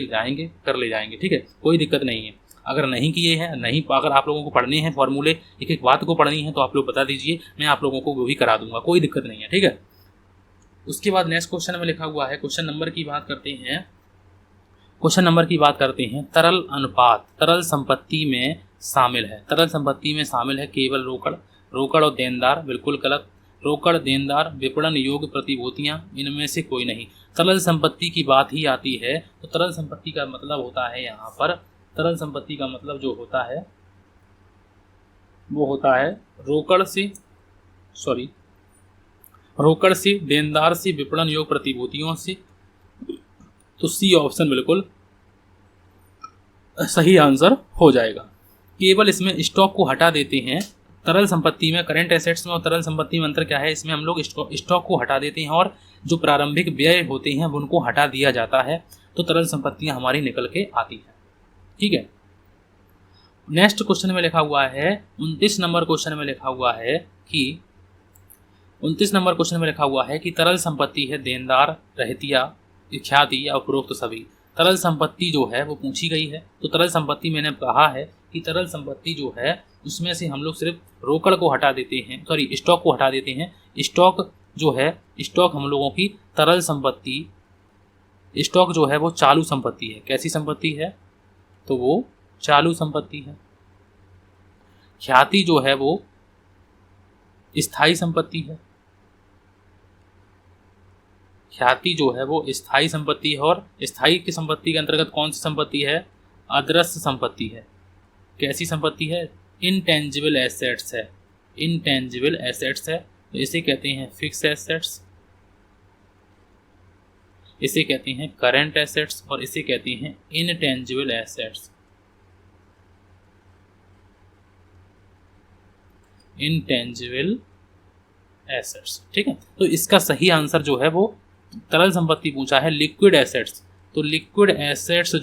जाएंगे, ठीक है, कोई दिक्कत नहीं है। अगर नहीं किए हैं, अगर आप लोगों को पढ़ने हैं फॉर्मूले, एक एक बात को पढ़नी है, तो आप लोग बता दीजिए, मैं आप लोगों को वो भी करा दूंगा, कोई दिक्कत नहीं है, ठीक है। उसके बाद नेक्स्ट क्वेश्चन में लिखा हुआ है, क्वेश्चन नंबर की बात करते हैं तरल अनुपात तरल संपत्ति में शामिल है केवल रोकड़ और देनदार। बिल्कुल गलत। रोकड़, देनदार, विपणन योग्य प्रतिभूतियां, इनमें से कोई नहीं। तरल संपत्ति की बात ही आती है तो तरल संपत्ति का मतलब होता है, यहाँ पर तरल संपत्ति का मतलब जो होता है वो होता है रोकड़ से, देनदार से, विपणन योग्य प्रतिभूतियों से। तो सी ऑप्शन बिल्कुल सही आंसर हो जाएगा। केवल इसमें स्टॉक को हटा देते हैं। तरल संपत्ति में, करंट एसेट्स में और तरल संपत्ति में अंतर क्या है? इसमें हम लोग स्टॉक को हटा देते हैं और जो प्रारंभिक व्यय होते हैं उनको हटा दिया जाता है, तो तरल संपत्तियां हमारी निकल के आती हैं, ठीक है। नेक्स्ट क्वेश्चन में लिखा हुआ है 29 नंबर क्वेश्चन में लिखा हुआ है कि तरल संपत्ति है देनदार, रहतिया, ख्याति या उपरोक्त सभी। तरल संपत्ति जो है वो पूछी गई है। तो तरल संपत्ति मैंने कहा है कि तरल संपत्ति जो है उसमें से हम लोग सिर्फ रोकड़ को हटा देते हैं, स्टॉक को हटा देते हैं। स्टॉक हम लोगों की तरल संपत्ति, स्टॉक जो है वो चालू संपत्ति है। कैसी संपत्ति है? तो वो चालू संपत्ति है। ख्याति जो है वो स्थायी संपत्ति है। ख्याति जो है वो स्थायी संपत्ति है, और स्थायी की संपत्ति के अंतर्गत कौन सी संपत्ति है? अदृश्य संपत्ति है। कैसी संपत्ति है? इनटेंजिबल एसेट्स है। तो इसे कहते हैं फिक्स एसेट्स, इसे कहते हैं करंट एसेट्स, और इसे कहते हैं इनटेंजिबल एसेट्स। ठीक है। तो इसका सही आंसर जो है वो तरल संपत्ति पूछा है लिक्विड एसेट्स। तो लिक्विड एसेट्स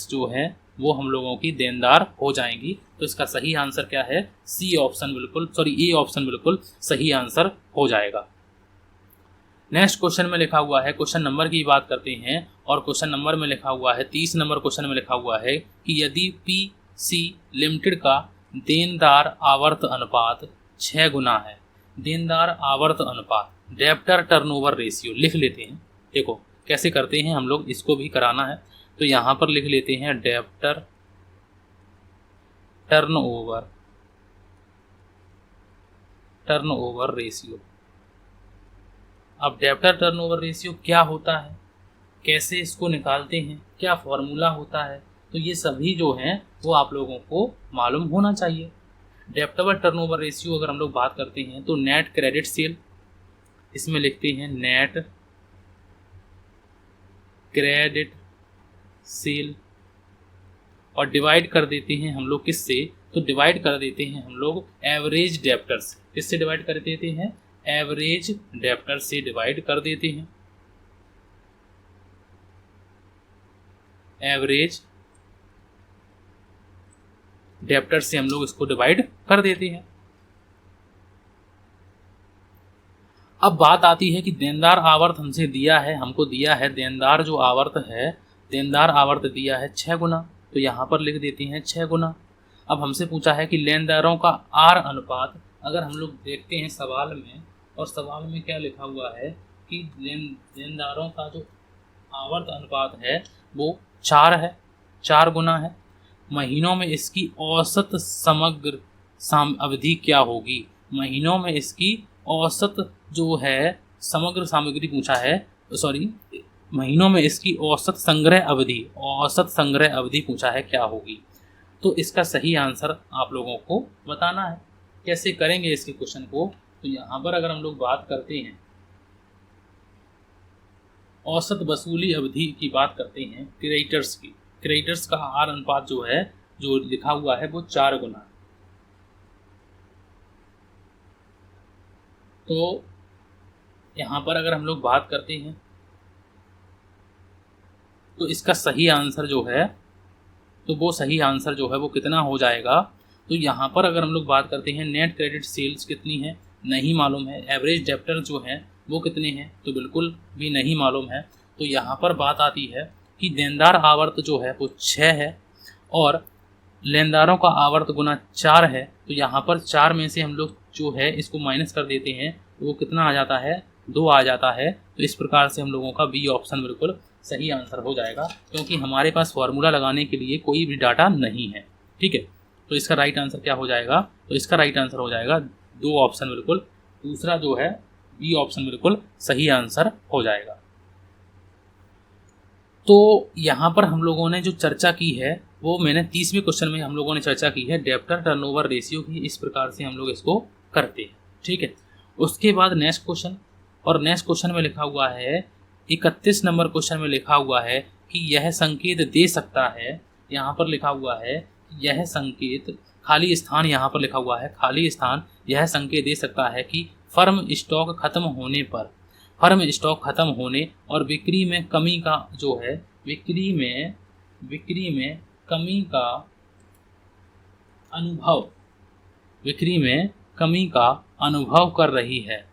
जो है वो हम लोगों की देनदार हो जाएंगी। तो इसका सही आंसर क्या है? ए ऑप्शन बिल्कुल सही आंसर हो जाएगा। नेक्स्ट क्वेश्चन में लिखा हुआ है, क्वेश्चन नंबर की बात करते हैं, और क्वेश्चन नंबर में लिखा हुआ है 30 नंबर क्वेश्चन में लिखा हुआ है कि यदि पीसी लिमिटेड का देनदार आवर्त अनुपात 6 गुना है, देनदार आवर्त अनुपात, डेब्टर टर्नओवर रेशियो लिख लेते हैं। देखो कैसे करते हैं हम लोग, इसको भी कराना है। तो यहाँ पर लिख लेते हैं डेब्टर टर्नओवर रेशियो। अब डेब्टर टर्नओवर रेशियो क्या होता है, कैसे इसको निकालते हैं, क्या फॉर्मूला होता है, तो ये सभी जो हैं वो आप लोगों को मालूम होना चाहिए। डेप्टेबल टर्नओवर रेशियो अगर हम लोग बात करते हैं तो नेट क्रेडिट सेल, इसमें लिखते हैं नेट क्रेडिट सेल, और डिवाइड कर देते हैं हम लोग किससे, तो डिवाइड कर देते हैं हम लोग एवरेज डेप्टर्स। किससे डिवाइड कर देते हैं, एवरेज डेप्टर से डिवाइड कर देते हैं। एवरेज डेप्टर से हम लोग इसको डिवाइड कर देते हैं। अब बात आती है कि देनदार आवर्त हमसे दिया है, हमको दिया है देनदार जो आवर्त है, देनदार आवर्त दिया है 6 गुना, तो यहाँ पर लिख देते हैं 6 गुना। अब हमसे पूछा है कि लेनदारों का आर अनुपात, अगर हम लोग देखते हैं सवाल में, और सवाल में क्या लिखा हुआ है कि लेनदारों का जो आवर्त अनुपात है वो 4 है, 4 गुना है। महीनों में इसकी औसत समग्र अवधि क्या होगी, महीनों में इसकी औसत जो है समग्र सामग्री पूछा है, सॉरी, महीनों में इसकी औसत संग्रह अवधि, औसत संग्रह अवधि पूछा है क्या होगी। तो इसका सही आंसर आप लोगों को बताना है। कैसे करेंगे इसके क्वेश्चन को, तो यहाँ पर अगर हम लोग बात करते हैं औसत वसूली अवधि की बात करते हैं क्रेडिटर्स की, क्रेडिटर्स का आर अनुपात जो है, जो लिखा हुआ है वो 4 गुना है। तो यहाँ पर अगर हम लोग बात करते हैं तो इसका सही आंसर जो है, तो वो सही आंसर जो है वो कितना हो जाएगा, तो यहाँ पर अगर हम लोग बात करते हैं नेट क्रेडिट सेल्स कितनी है, नहीं मालूम है। एवरेज डेप्टर जो है वो कितने हैं, तो बिल्कुल भी नहीं मालूम है। तो यहाँ पर बात आती है कि देनदार आवर्त जो है वो 6 है और लेनदारों का आवर्त गुना 4 है। तो यहाँ पर 4 में से हम लोग जो है इसको माइनस कर देते हैं, तो वो कितना आ जाता है, 2 आ जाता है। तो इस प्रकार से हम लोगों का बी ऑप्शन बिल्कुल सही आंसर हो जाएगा, क्योंकि हमारे पास फॉर्मूला लगाने के लिए कोई भी डाटा नहीं है। ठीक है, तो इसका राइट आंसर क्या हो जाएगा, तो इसका राइट आंसर हो जाएगा 2 ऑप्शन बिल्कुल, दूसरा जो है बी ऑप्शन बिल्कुल सही आंसर हो जाएगा। तो यहाँ पर हम लोगों ने जो चर्चा की है वो मैंने 30वें क्वेश्चन में हम लोगों ने चर्चा की है डेप्टर टर्नओवर रेशियो की, इस प्रकार से हम लोग इसको करते हैं। ठीक है, उसके बाद नेक्स्ट क्वेश्चन, और नेक्स्ट क्वेश्चन में लिखा हुआ है 31 नंबर क्वेश्चन में लिखा हुआ है कि यह संकेत दे सकता है, यहाँ पर लिखा हुआ है यह संकेत, खाली स्थान यहाँ पर लिखा हुआ है खाली स्थान, यह संकेत दे सकता है कि फर्म स्टॉक खत्म होने पर, फर्म स्टॉक खत्म होने और बिक्री में कमी का जो है, बिक्री में कमी का अनुभव, बिक्री में कमी का अनुभव कर रही है।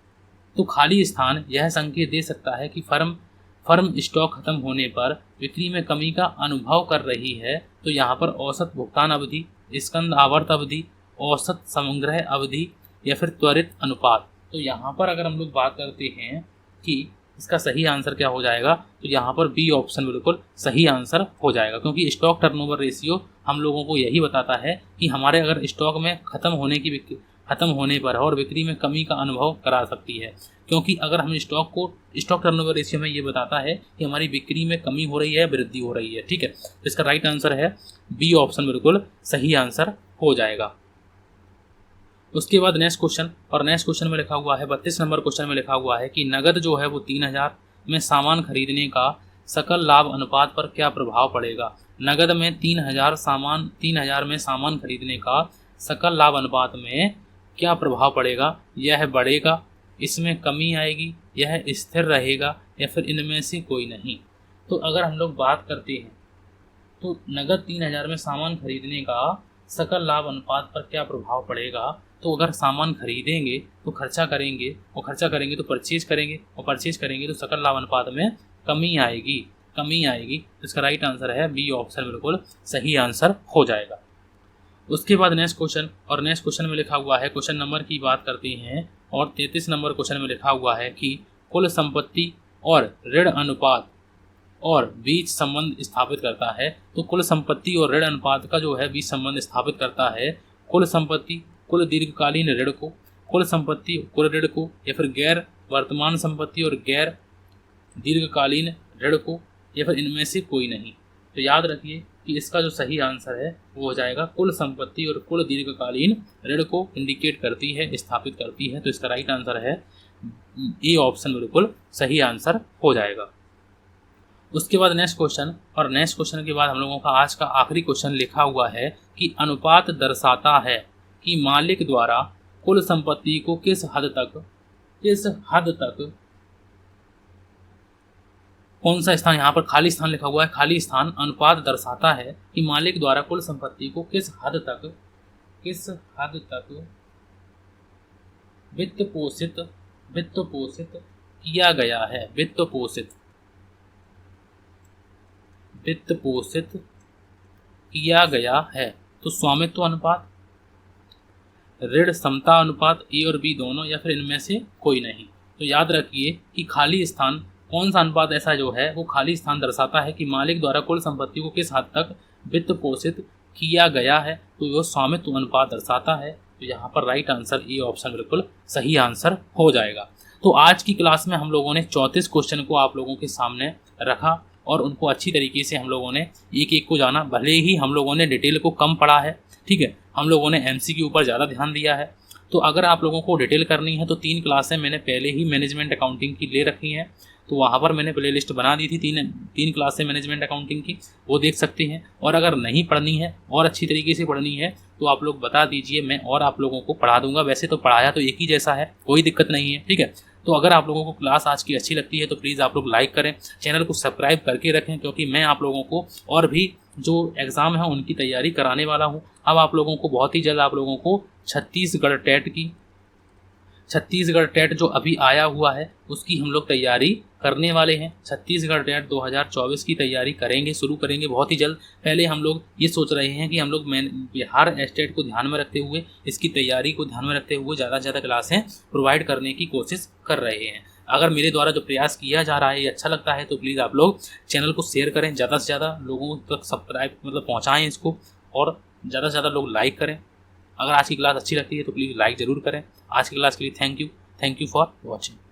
तो खाली स्थान यह संकेत दे सकता है कि फर्म स्टॉक खत्म होने पर बिक्री में कमी का अनुभव कर रही है। तो यहाँ पर औसत भुगतान अवधि, स्कंद आवर्त अवधि, औसत संग्रह अवधि या फिर त्वरित अनुपात। तो यहाँ पर अगर हम लोग बात करते हैं कि इसका सही आंसर क्या हो जाएगा, तो यहाँ पर बी ऑप्शन बिल्कुल सही आंसर हो जाएगा, क्योंकि स्टॉक टर्नओवर रेशियो हम लोगों को यही बताता है कि हमारे अगर स्टॉक में खत्म होने पर और बिक्री में कमी का अनुभव करा सकती है। क्योंकि अगर हम स्टॉक टर्नओवर रेशियो में ये बताता है कि हमारी बिक्री में कमी हो रही है, वृद्धि हो रही है। ठीक है, तो इसका राइट आंसर है बी ऑप्शन बिल्कुल सही आंसर हो जाएगा। उसके बाद नेक्स्ट क्वेश्चन, और नेक्स्ट क्वेश्चन में लिखा हुआ है 32 नंबर क्वेश्चन में लिखा हुआ है कि नगद जो है वो 3000 में सामान खरीदने का सकल लाभ अनुपात पर क्या प्रभाव पड़ेगा। नगद में 3000 में सामान खरीदने का सकल लाभ अनुपात में क्या प्रभाव पड़ेगा, यह बढ़ेगा, इसमें कमी आएगी, यह स्थिर रहेगा या फिर इनमें से कोई नहीं। तो अगर हम लोग बात करते हैं तो नगद 3000 में सामान खरीदने का सकल लाभ अनुपात पर क्या प्रभाव पड़ेगा, तो अगर सामान खरीदेंगे तो खर्चा करेंगे, और खर्चा करेंगे तो परचेज करेंगे, और परचेज करेंगे तो सकल लाभ अनुपात में कमी आएगी। इसका राइट आंसर है बी ऑप्शन बिल्कुल सही आंसर हो जाएगा। उसके बाद नेक्स्ट क्वेश्चन, और नेक्स्ट क्वेश्चन में लिखा हुआ है, क्वेश्चन नंबर की बात करते हैं, और 33 नंबर क्वेश्चन में लिखा हुआ है कि कुल संपत्ति और ऋण अनुपात और बीच संबंध स्थापित करता है। तो कुल संपत्ति और ऋण अनुपात का जो है बीच संबंध स्थापित करता है कुल संपत्ति कुल दीर्घकालीन ऋण को, कुल संपत्ति कुल ऋण को, या फिर गैर वर्तमान संपत्ति और गैर दीर्घकालीन ऋण को, या फिर इनमें से कोई नहीं। तो याद रखिए कि इसका जो सही आंसर है वो हो जाएगा कुल संपत्ति और कुल दीर्घकालीन ऋण को इंडिकेट करती है, स्थापित करती है। तो इसका राइट आंसर है ए ऑप्शन बिल्कुल सही आंसर हो जाएगा। उसके बाद नेक्स्ट क्वेश्चन, और नेक्स्ट क्वेश्चन के बाद हम लोगों का आज का आखिरी क्वेश्चन लिखा हुआ है कि अनुपात दर्शाता है कि मालिक द्वारा कुल संपत्ति को किस हद तक कौन सा स्थान, यहाँ पर खाली स्थान लिखा हुआ है, खाली स्थान अनुपात दर्शाता है कि मालिक द्वारा कुल संपत्ति को किस हद तक वित्त पोषित किया गया है, वित्त पोषित किया गया है। तो स्वामित्व अनुपात, ऋण समता अनुपात, ए और बी दोनों, या फिर इनमें से कोई नहीं। तो याद रखिए कि खाली स्थान, कौन सा अनुपात ऐसा जो है वो खाली स्थान दर्शाता है कि मालिक द्वारा कुल संपत्ति को किस हद तक वित्त पोषित किया गया है, तो वो स्वामित्व अनुपात दर्शाता है। तो यहाँ पर राइट आंसर ए ऑप्शन बिल्कुल सही आंसर हो जाएगा। तो आज की क्लास में हम लोगों ने 34 क्वेश्चन को आप लोगों के सामने रखा और उनको अच्छी तरीके से हम लोगों ने एक एक को जाना। भले ही हम लोगों ने डिटेल को कम पढ़ा है, ठीक है, हम लोगों ने एमसी के ऊपर ज़्यादा ध्यान दिया है। तो अगर आप लोगों को डिटेल करनी है तो 3 क्लासें मैंने पहले ही मैनेजमेंट अकाउंटिंग की ले रखी हैं, तो वहाँ पर मैंने प्ले लिस्ट बना दी थी 3 क्लासें मैनेजमेंट अकाउंटिंग की, वो देख सकते हैं। और अगर नहीं पढ़नी है और अच्छी तरीके से पढ़नी है तो आप लोग बता दीजिए, मैं और आप लोगों को पढ़ा दूंगा। वैसे तो पढ़ाया तो एक ही जैसा है, कोई दिक्कत नहीं है, ठीक है। तो अगर आप लोगों को क्लास आज की अच्छी लगती है तो प्लीज़ आप लोग लाइक करें, चैनल को सब्सक्राइब करके रखें, क्योंकि मैं आप लोगों को और भी जो एग्ज़ाम है उनकी तैयारी कराने वाला हूँ। अब आप लोगों को बहुत ही जल्द आप लोगों को छत्तीसगढ़ टेट जो अभी आया हुआ है उसकी हम लोग तैयारी करने वाले हैं। छत्तीसगढ़ टेट 2024 की तैयारी शुरू करेंगे बहुत ही जल्द। पहले हम लोग ये सोच रहे हैं कि हम लोग बिहार स्टेट को ध्यान में रखते हुए, इसकी तैयारी को ध्यान में रखते हुए ज़्यादा से ज़्यादा क्लासें प्रोवाइड करने की कोशिश कर रहे हैं। अगर मेरे द्वारा जो प्रयास किया जा रहा है ये अच्छा लगता है तो प्लीज़ आप लोग चैनल को शेयर करें, ज़्यादा से ज़्यादा लोगों तक सब्सक्राइब पहुँचाएँ इसको, और ज़्यादा से ज़्यादा लोग लाइक करें। अगर आज की क्लास अच्छी लगती है तो प्लीज़ लाइक ज़रूर करें। आज की क्लास के लिए थैंक यू फॉर वॉचिंग।